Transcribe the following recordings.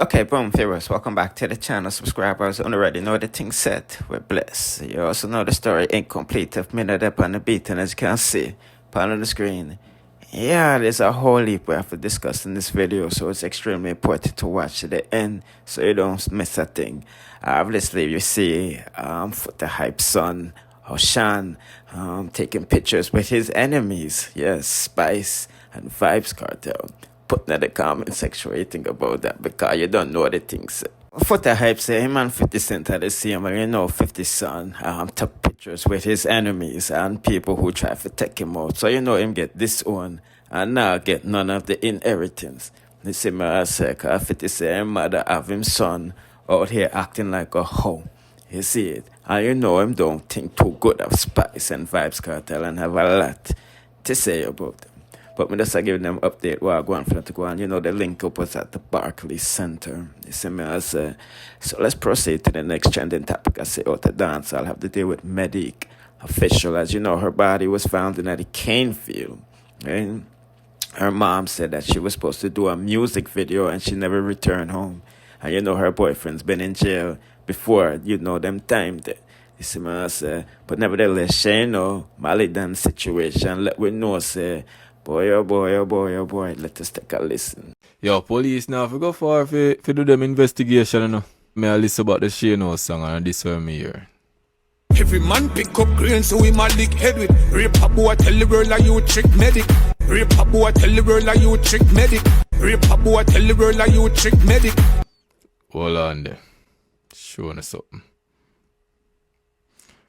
Okay, boom, viewers, welcome back to the channel. Subscribers already know the thing set. We're blessed. You also know the story incomplete of minute up on the beat, and as you can see, on the screen. Yeah, there's a whole heap we have to discuss in this video, so it's extremely important to watch to the end so you don't miss a thing. Obviously, you see Foota Hype son, Oshan, taking pictures with his enemies. Yes, Spice and Vybz Kartel. Put in the comment section what you think about that, because you don't know the things. Foota Hype say him and 50 Cent at the same, and you know 50 son took pictures with his enemies and people who try to take him out. So you know him get this one and now get none of the inheritance. You see me I say, because 50 say him mother have him son out here acting like a hoe. You see it? And you know him don't think too good of Spice and Vybz Kartel and have a lot to say about them. But me just give them update while I go on for to go on. You know, the link up was at the Barclays Center. You see me I say. So let's proceed to the next trending topic. I say, out the dance. I'll have to deal with Medikk. Official, as you know, her body was found in the cane field. And her mom said that she was supposed to do a music video and she never returned home. And you know, her boyfriend's been in jail before, you know, them timed it. You see me I say. But nevertheless, she know Malie Donn situation. Let we know, say, boy, oh boy, oh boy, oh boy, let us take a listen. Yo, police now, if you go far, if you do them investigation, you know, may I listen about the Shano song and this one me here. Every man pick up green, so we might lick head with. Rape a boy, tell the world like you trick Medikk. Rape a boy, tell the world like you trick Medikk. Rape a boy, tell the world like you trick Medikk. Hold on there. Showing us something.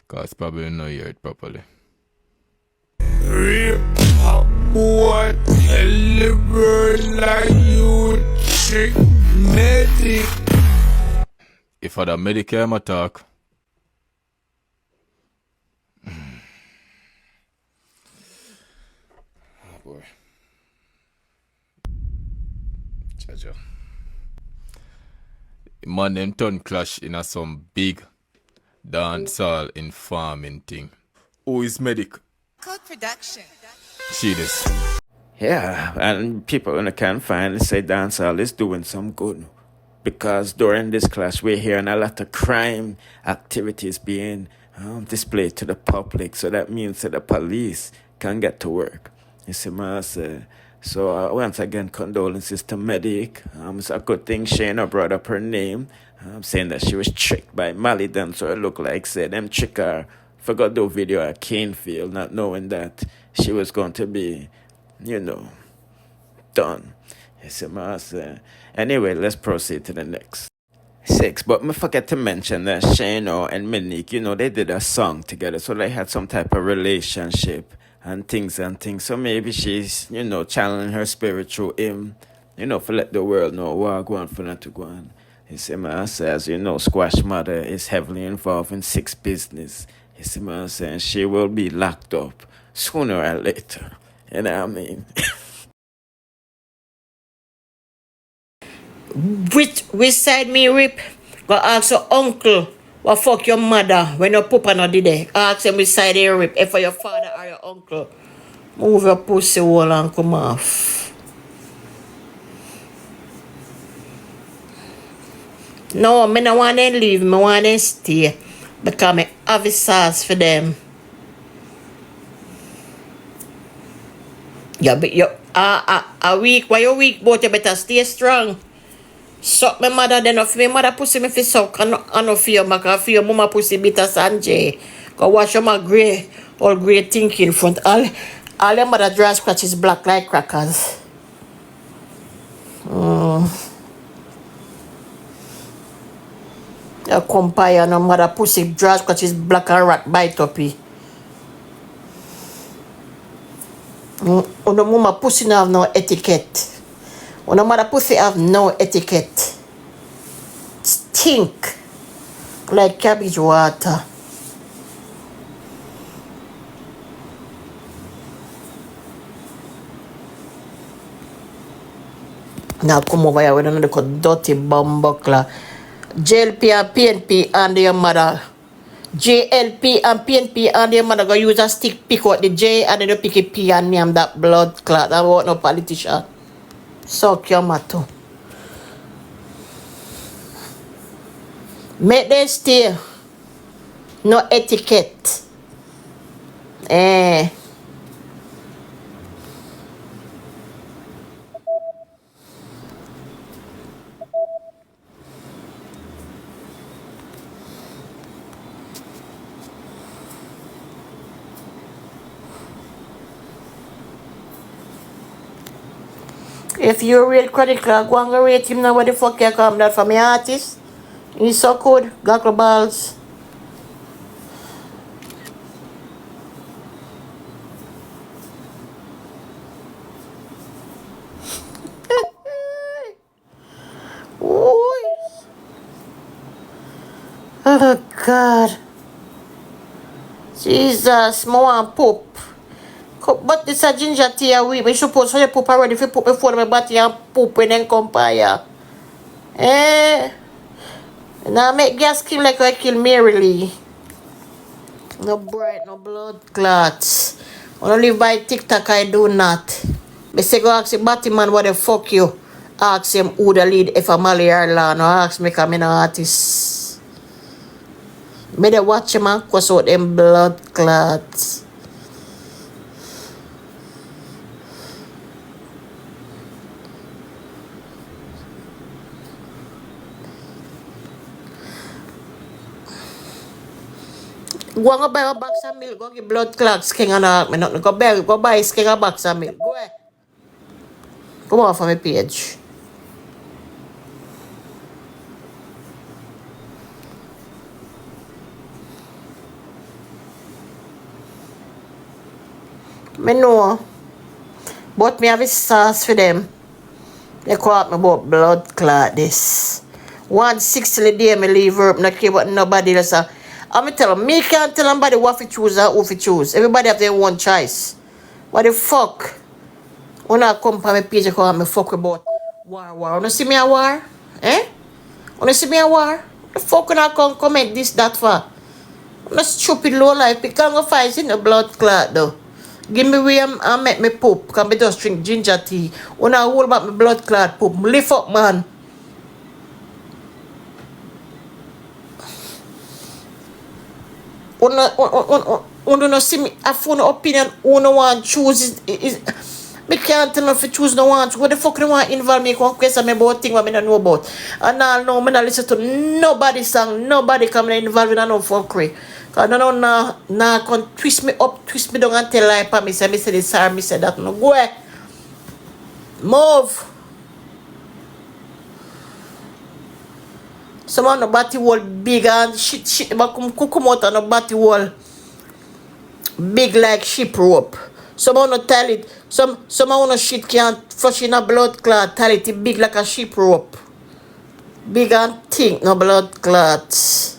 Cause probably not hear it properly. Rape a boy, tell the world like you trick Medikk. If I had a Medikk I'm talk. Oh boy. Jaja. Man them turn clash in a some big dancehall informing thing. Who is Medikk? Code production. She this. Yeah, and people in the can finally say dancehall is doing some good. Because during this clash, we're hearing a lot of crime activities being displayed to the public. So that means that the police can get to work. You see what I say? So once again, condolences to Medikk. It's a good thing Shana brought up her name. Saying that she was tricked by Malie Donn. So it looked like, said, them trick her. Forgot the video at Canefield, not knowing that she was going to be, you know, done. You see what I say? Anyway, let's proceed to the next. 6. But I forget to mention that Shano and Medikk, you know, they did a song together. So they had some type of relationship and things. So maybe she's, you know, channeling her spirit through him, you know, for let the world know what I go on for not to go on. You see what I say? As you know, Squash mother is heavily involved in 6 business. You see what I'm saying? She will be locked up sooner or later. You know what I mean? Which side me rip? Go ask your uncle what fuck your mother when your papa not did it. Ask him which side he rip. If for your father or your uncle. Move your pussy hole and come off. No, me no want them leave. Me want them stay. Because me have a sauce for them. Yeah, but you a week. Why you weak? But you better stay strong. Suck my mother then off me mother pussy me fi suck and no fear my cause fear mama pussy bitter Sanjay. Go wash your my grey all grey thinking front all your mother dry scratches black like crackers. You compare no mother pussy dry scratches black and rat bite up he. No mama pussy no have no etiquette. When a mother pussy have no etiquette. Stink. Like cabbage water. Now come over here with another dirty bumbuckler. JLP and PNP and your mother. JLP and PNP and your mother go use a stick pick out the J and then you pick a P and name that blood clot. I want no politician. Suck your motto. Make them stay. No etiquette. Eh. If you rate Credit Card, go and go rate him now. What the fuck you come that from your artist? He's so good. Gakro balls. Ooh. Oh God. Jesus, I want poop. But this a ginger tea a week. We suppose to poop already. If you poop before my body and poop when then come by ya. Eh? Now make gas kill like I kill Mary Lee. No bright, no blood clots. When I live by TikTok, I do not. Me say go ask the Batman what the fuck you. Ask him who the lead if I'm Malie Donn or ask me come in an artist. Me dey watch him and cause out them blood clots. Go and buy a box of milk, go get blood clots, king and me nothing. Go buy king a box of milk. Go ahead. Come off of my page. Me know. But me have a sauce for them. They call me about blood clot this. 160 a day me leave work, not care what nobody else. I'm tell them, me can't tell nobody what to choose or who to choose. Everybody have their own choice. What the fuck? When I come from my page, I call me fuck about war. Wanna see me a war? Eh? Wanna see me a war? The fuck when I come comment this, that for? I'm a stupid low life. You can't go fight in the blood clot though. Give me way and make me poop. Can me just drink ginger tea. When I hold back my blood clot poop, lift up man. When you see me, I phone opinion, who no one choose is me can't tell if you choose no one. What the fuck you want involve me? Come question me about things what me don't know about. And now no, me not listen to nobody song, nobody come involved in no fuckery. Cause no come twist me up, twist me down and tell lie pa me say this sorry, me say that no go away. Move. Some on the body wall big and shit but come out on the body wall big like ship rope. Some on the tell it, some on the shit can't flush in a blood clot, tell it big like a ship rope. Big and thick, no blood clots.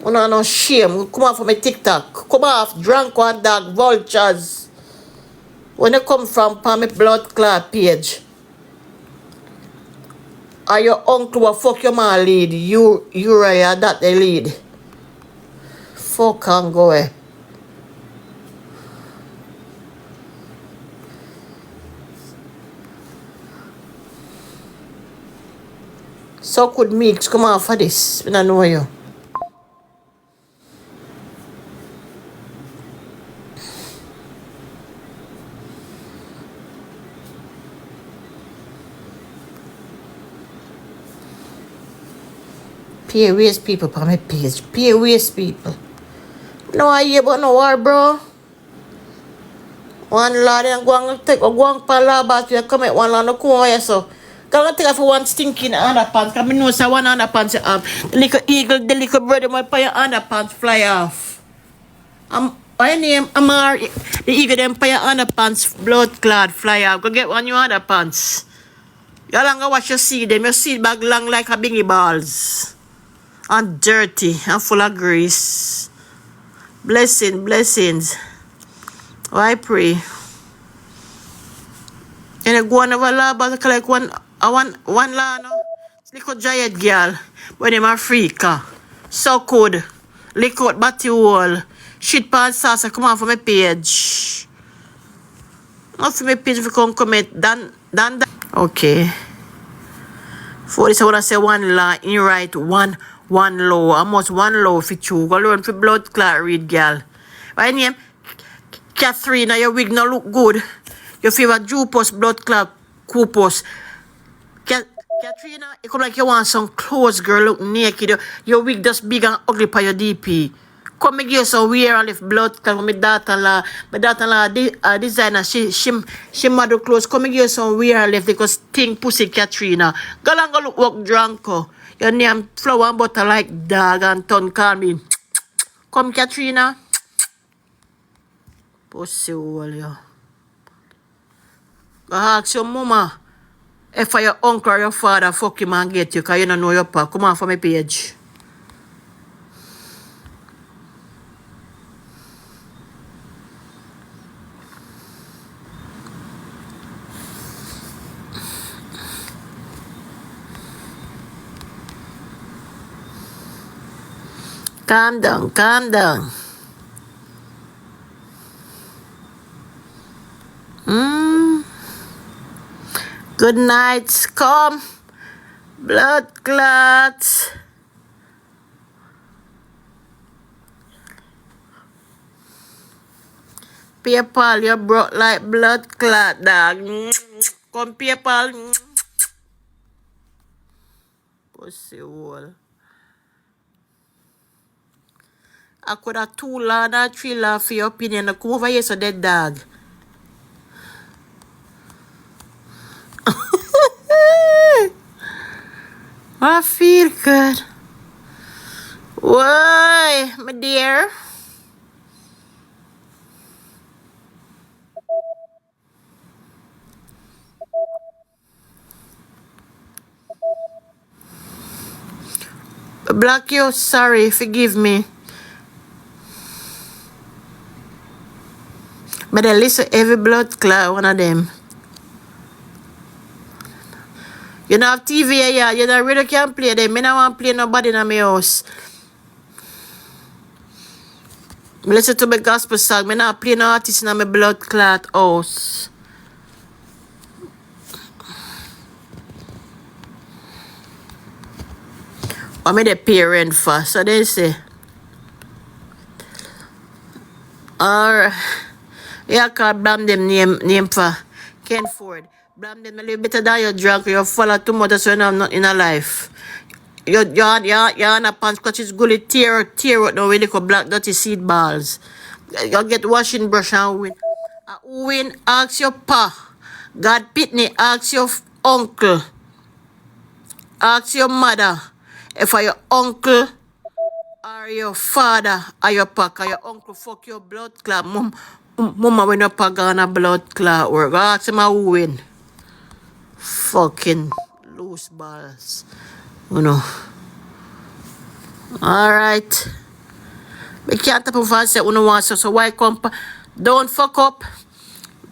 No shame. Come off from my TikTok. Come off, drunk one dog, vultures. When you come from my blood clot page, are your uncle will fuck your man lead? Uriah that they lead. Fuck and go away. So could mix come off for this. I don't know you. Pay waste people for my page. Pay waste people. No idea about no war, bro. One lad and go and take a go and pala about you come at one lad no come here so. Can I take off one stinking underpants? Cause I know say one underpants the little eagle, the little bird might pay your underpants fly off. My name Amar the eagle them pay your underpants blood clot fly off. Go get one new underpants. You long watch your seed them, your seed bag long like a bingy balls. And dirty and full of grease. Blessings. Oh, I pray. And I go on over law, but I collect one law, no? It's like a giant girl. When I'm a freaker. So good. Lick out batty wall. Shit pan sauce, I come on for my page. Not for me page if you come comment. Dan. Okay. For this I wanna say one line, you write one low. Almost one low for you. Go learn for blood clot read, girl. My name Catherine, your wig no look good. Your favorite Jupus blood clot Coopus. Katrina, it come like you want some clothes, girl, look naked. Your wig just big and ugly for your DP. Come make you some wear and if blood clot. My daughter-in-law designer, she model clothes. Come make you some wear and left because thing pussy Katrina. Girl and go look walk drunk. Your name flower and butter like dog and ton call me. Come Katrina. Pussy hole, yo. Go ask your mama if your uncle or your father fuck him and get you because you don't know your pa. Come on for my page. Calm down. Good night, come. Blood clots. PayPal, you broke like blood clot, dog. Come PayPal. Pussy hole. I could have 2 law or 3 law for your opinion. Come over here, so dead dog. I feel good. Why, my dear? Black you, sorry, forgive me. But I listen every blood clot, one of them. You don't have TV here, you don't really can play them. I don't want to play nobody in my house. I listen to my gospel song. I don't play no artist in my blood clot house. What me the parent for? So they say. Alright. Yeah, I can't blame them name for Ken Ford. Blame them a little better than you drunk. You follow too much so you have nothing in a life. You're on a pants because it's gully tear out now when you go black dirty seed balls. You get washing brush and win. Ask your pa. God Pitney, ask your uncle. Ask your mother. If your uncle or your father or your pa, or your uncle fuck your blood clot, mama when your pa gonna blood clot work. Ask him who win. Fucking loose balls. You know. Alright. We can't tap off and say you want so why come? Don't fuck up.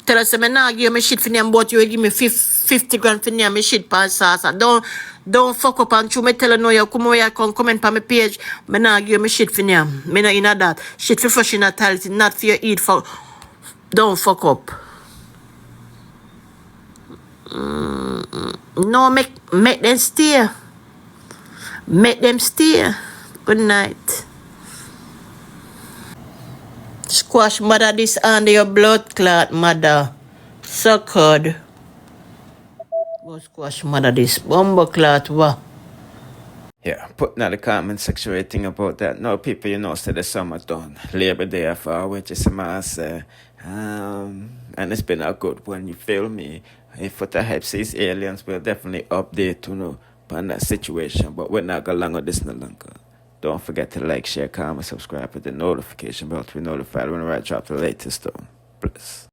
Tell us I nah give you my shit for name, but you give me 50 grand for name my shit pan sauce. Don't fuck up and me tell you no you come here comment on my page. I nah give you my shit for name. Me not in that. Shit for fresh in a toilet, not for you eat for. Don't fuck up. No, make them stay. Make them stay. Good night. Squash mother this under your blood clot mother. So good. Go squash mother this bumbo clot what? Yeah, put in the comment section what you think about that. No, people, you know, say the summer done. Labor Day after, which is a say. And it's been a good one, you feel me? If Foota helps these aliens, we'll definitely update, you know, on that situation. But we're not going to longer this no longer. Don't forget to like, share, comment, subscribe, with the notification bell to be notified when I drop the latest, though. Bless.